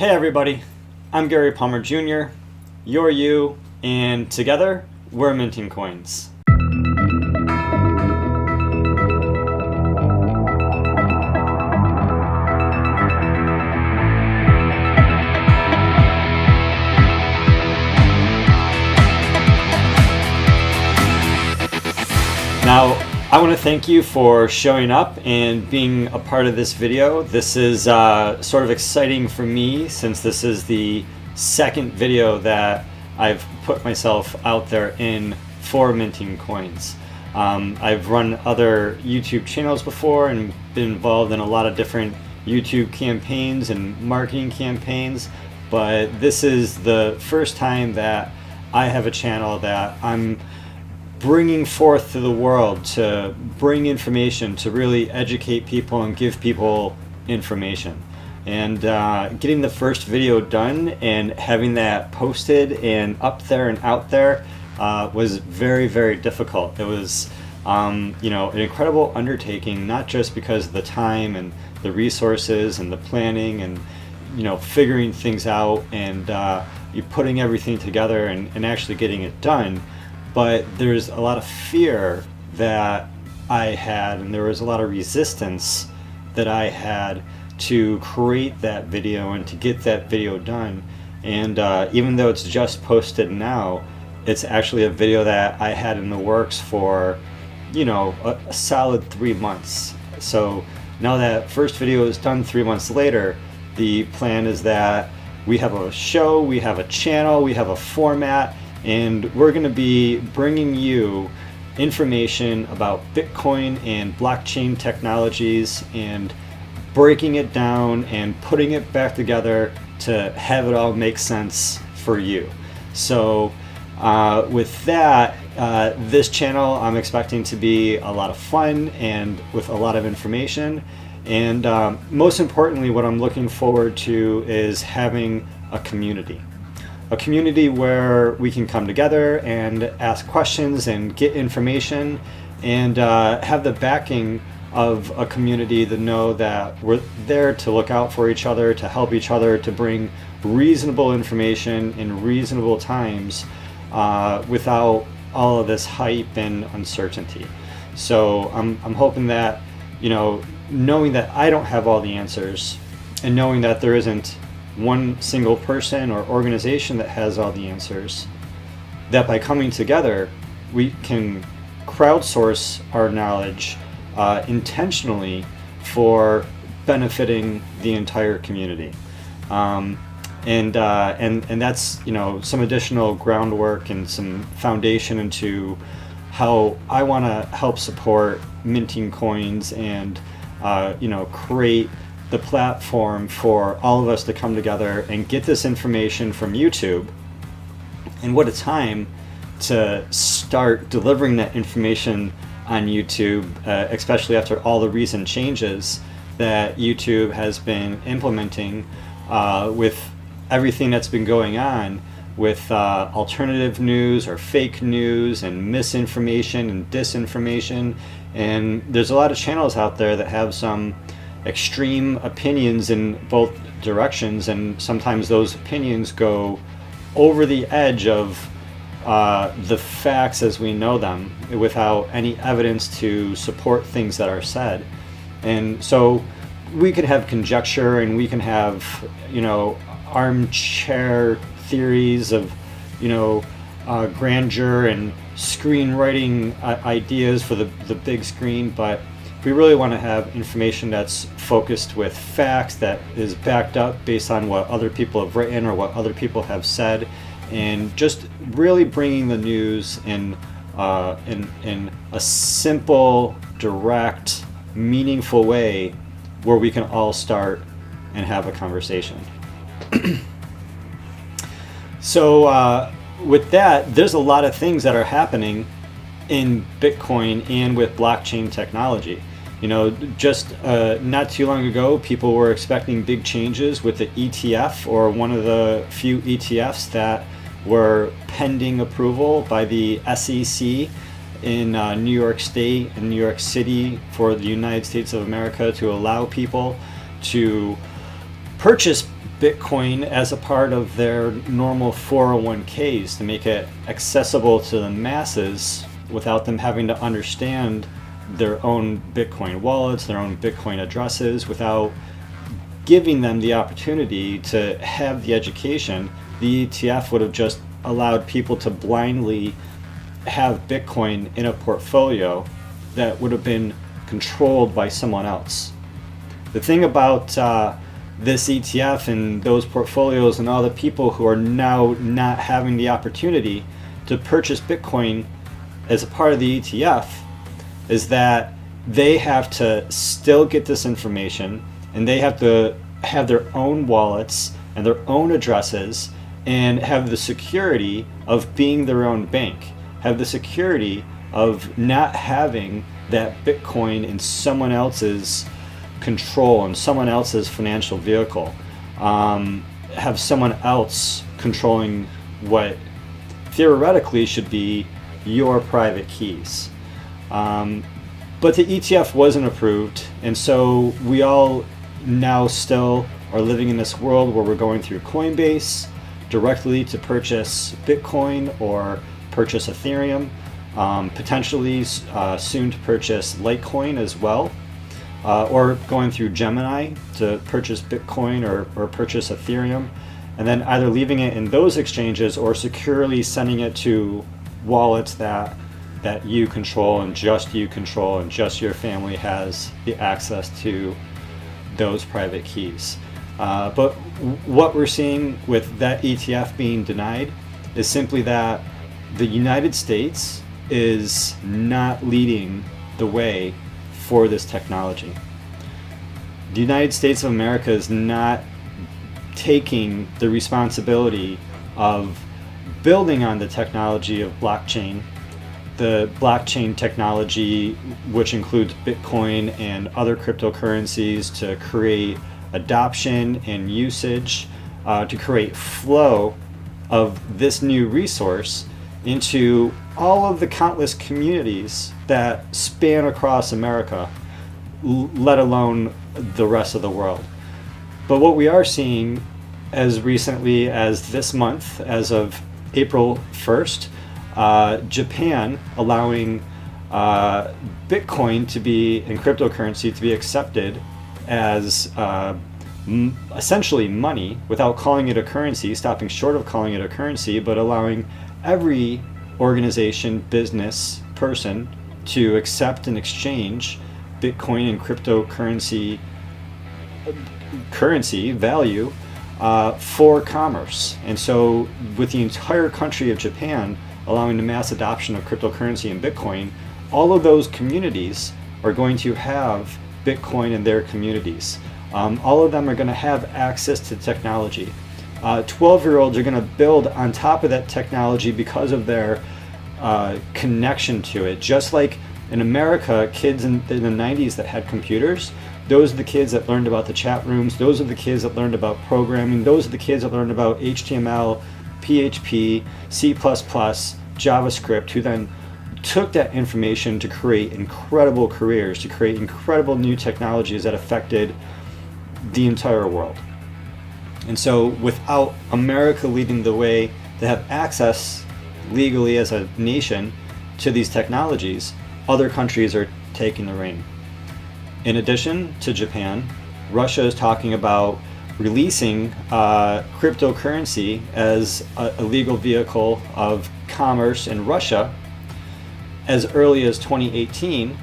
Hey everybody, I'm Gary Palmer Jr., you're you, and together we're minting coins. Now, I want to thank you for showing up and being a part of this video. This is sort of exciting for me since this is the second video that I've put myself out there in for minting coins. I've run other YouTube channels before and been involved in a lot of different YouTube campaigns and marketing campaigns, but this is the first time that I have a channel that I'm bringing forth to the world to bring information, to really educate people and give people information. And getting the first video done and having that posted and up there and out there was very, very difficult. It was an incredible undertaking, not just because of the time and the resources and the planning and figuring things out and you putting everything together and actually getting it done. But there's a lot of fear that I had, and there was a lot of resistance that I had to create that video and to get that video done. And even though it's just posted now, it's actually a video that I had in the works for, a solid 3 months. So now that first video is done 3 months later, the plan is that we have a show, we have a channel, we have a format, and we're going to be bringing you information about Bitcoin and blockchain technologies and breaking it down and putting it back together to have it all make sense for you. So with that, this channel I'm expecting to be a lot of fun and with a lot of information. And most importantly, what I'm looking forward to is having a community. A community where we can come together and ask questions and get information and have the backing of a community to know that we're there to look out for each other, to help each other, to bring reasonable information in reasonable times without all of this hype and uncertainty. So I'm hoping that, knowing that I don't have all the answers and knowing that there isn't one single person or organization that has all the answers, that by coming together we can crowdsource our knowledge intentionally for benefiting the entire community. And that's some additional groundwork and some foundation into how I want to help support minting coins and create the platform for all of us to come together and get this information from YouTube. And what a time to start delivering that information on YouTube, especially after all the recent changes that YouTube has been implementing with everything that's been going on with alternative news or fake news and misinformation and disinformation. And there's a lot of channels out there that have some extreme opinions in both directions, and sometimes those opinions go over the edge of the facts as we know them without any evidence to support things that are said. And so we could have conjecture and we can have armchair theories of grandeur and screenwriting ideas for the big screen, but we really want to have information that's focused with facts, that is backed up based on what other people have written or what other people have said, and just really bringing the news in a simple, direct, meaningful way where we can all start and have a conversation. So with that, there's a lot of things that are happening in Bitcoin and with blockchain technology. Just not too long ago, people were expecting big changes with the ETF, or one of the few ETFs that were pending approval by the SEC in New York State and New York City for the United States of America to allow people to purchase Bitcoin as a part of their normal 401ks to make it accessible to the masses without them having to understand their own Bitcoin wallets, their own Bitcoin addresses, without giving them the opportunity to have the education. The ETF would have just allowed people to blindly have Bitcoin in a portfolio that would have been controlled by someone else. The thing about this ETF and those portfolios and all the people who are now not having the opportunity to purchase Bitcoin as a part of the ETF is that they have to still get this information, and they have to have their own wallets and their own addresses and have the security of being their own bank, have the security of not having that Bitcoin in someone else's control and someone else's financial vehicle, have someone else controlling what theoretically should be your private keys. But the ETF wasn't approved, and so we all now still are living in this world where we're going through Coinbase directly to purchase Bitcoin or purchase Ethereum, potentially soon to purchase Litecoin as well, or going through Gemini to purchase Bitcoin or purchase Ethereum, and then either leaving it in those exchanges or securely sending it to wallets that you control and just you control and just your family has the access to those private keys. But what we're seeing with that ETF being denied is simply that the United States is not leading the way for this technology. The United States of America is not taking the responsibility of building on the technology of blockchain, the blockchain technology, which includes Bitcoin and other cryptocurrencies, to create adoption and usage, to create flow of this new resource into all of the countless communities that span across America, let alone the rest of the world. But what we are seeing as recently as this month, as of April 1st, Japan allowing Bitcoin to be, and cryptocurrency to be accepted as essentially money without calling it a currency, stopping short of calling it a currency, but allowing every organization, business, person to accept and exchange Bitcoin and cryptocurrency value for commerce. And so with the entire country of Japan allowing the mass adoption of cryptocurrency and Bitcoin, all of those communities are going to have Bitcoin in their communities. All of them are going to have access to technology. 12-year-olds are going to build on top of that technology because of their connection to it. Just like in America, kids in the 90s that had computers, those are the kids that learned about the chat rooms, those are the kids that learned about programming, those are the kids that learned about HTML, PHP, C++, JavaScript, who then took that information to create incredible careers, to create incredible new technologies that affected the entire world. And so without America leading the way to have access legally as a nation to these technologies, other countries are taking the reign. In addition to Japan, Russia is talking about releasing cryptocurrency as a legal vehicle of commerce in Russia as early as 2018,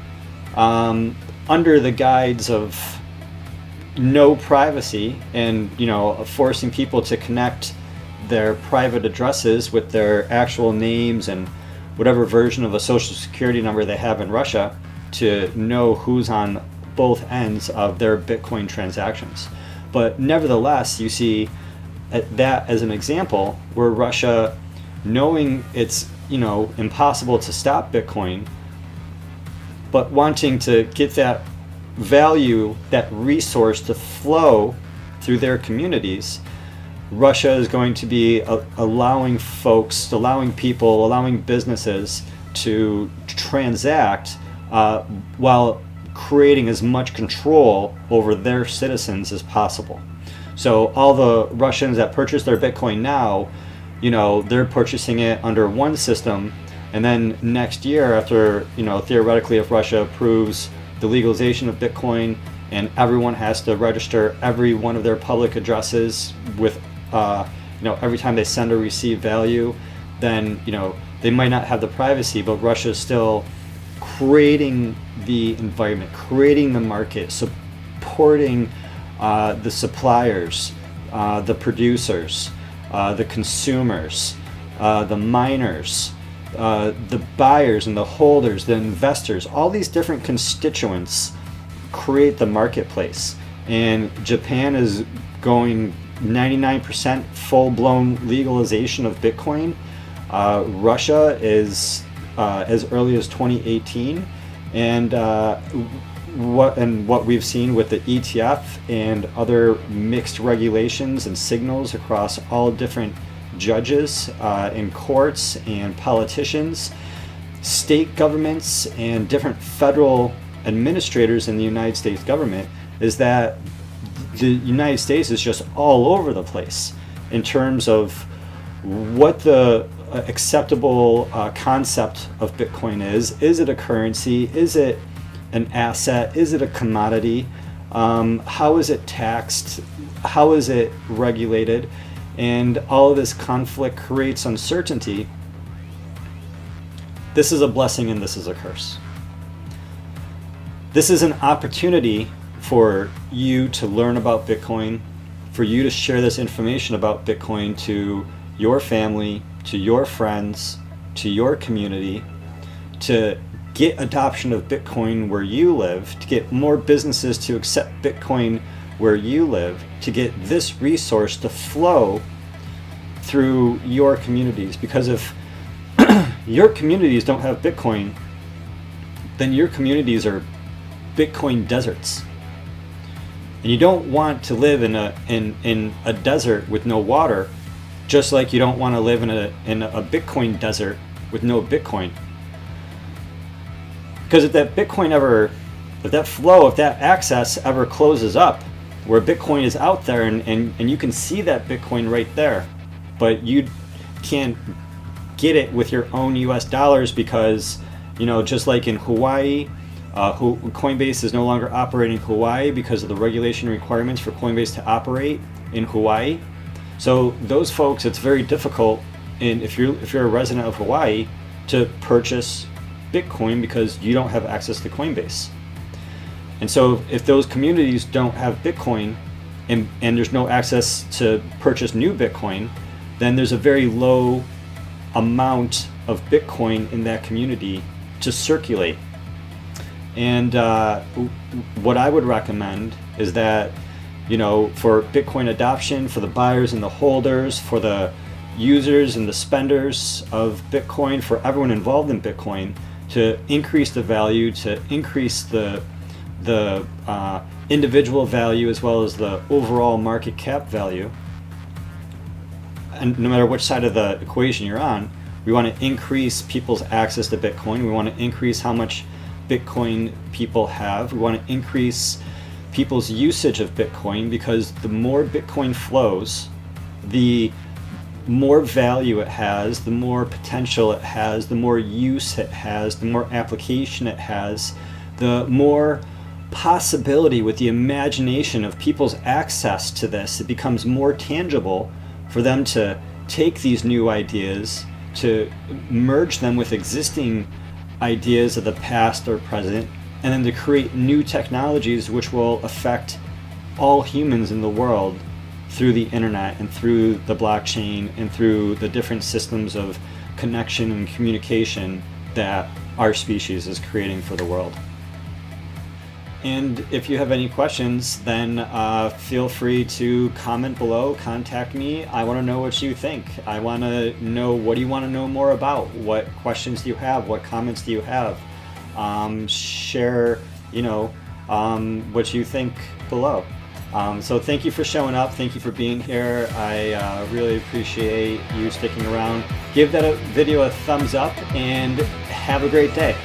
under the guise of no privacy and forcing people to connect their private addresses with their actual names and whatever version of a social security number they have in Russia to know who's on both ends of their Bitcoin transactions. But nevertheless, you see that as an example where Russia, knowing it's impossible to stop Bitcoin, but wanting to get that value, that resource to flow through their communities, Russia is going to be allowing folks, allowing people, allowing businesses to transact while creating as much control over their citizens as possible. So all the Russians that purchase their Bitcoin now, they're purchasing it under one system, and then next year, after, theoretically, if Russia approves the legalization of Bitcoin and everyone has to register every one of their public addresses with, every time they send or receive value, then, they might not have the privacy, but Russia is still creating the environment, creating the market, supporting the suppliers, the producers, the consumers, the miners, the buyers and the holders, the investors. All these different constituents create the marketplace. And Japan is going 99% full-blown legalization of Bitcoin. Russia is as early as 2018, and what we've seen with the ETF and other mixed regulations and signals across all different judges in courts and politicians, state governments, and different federal administrators in the United States government, is that the United States is just all over the place in terms of what the acceptable concept of Bitcoin is. Is it a currency? Is it an asset? Is it a commodity? How is it taxed? How is it regulated? And all of this conflict creates uncertainty. This is a blessing and this is a curse. This is an opportunity for you to learn about Bitcoin, for you to share this information about Bitcoin to your family, to your friends, to your community, to get adoption of Bitcoin where you live, to get more businesses to accept Bitcoin where you live, to get this resource to flow through your communities. Because if your communities don't have Bitcoin, then your communities are Bitcoin deserts. And you don't want to live in a desert with no water, just like you don't want to live in a Bitcoin desert with no Bitcoin. Because if that flow, if that access ever closes up, where Bitcoin is out there and you can see that Bitcoin right there, but you can't get it with your own US dollars because, just like in Hawaii, Coinbase is no longer operating in Hawaii because of the regulation requirements for Coinbase to operate in Hawaii. So those folks, it's very difficult, and if you're a resident of Hawaii, to purchase Bitcoin because you don't have access to Coinbase. And so if those communities don't have Bitcoin and there's no access to purchase new Bitcoin, then there's a very low amount of Bitcoin in that community to circulate. And what I would recommend is that, for Bitcoin adoption, for the buyers and the holders, for the users and the spenders of Bitcoin, for everyone involved in Bitcoin, to increase the value, to increase the individual value as well as the overall market cap value. And no matter which side of the equation you're on, we want to increase people's access to Bitcoin. We want to increase how much Bitcoin people have. We want to increase people's usage of Bitcoin, because the more Bitcoin flows, the more value it has, the more potential it has, the more use it has, the more application it has, the more possibility with the imagination of people's access to this. It becomes more tangible for them to take these new ideas, to merge them with existing ideas of the past or present, and then to create new technologies which will affect all humans in the world through the internet and through the blockchain and through the different systems of connection and communication that our species is creating for the world. And if you have any questions, then feel free to comment below, contact me. I want to know what you think. I want to know, what do you want to know more about? What questions do you have? What comments do you have? Share, what you think below. So thank you for showing up. Thank you for being here. I really appreciate you sticking around. Give that video a thumbs up and have a great day.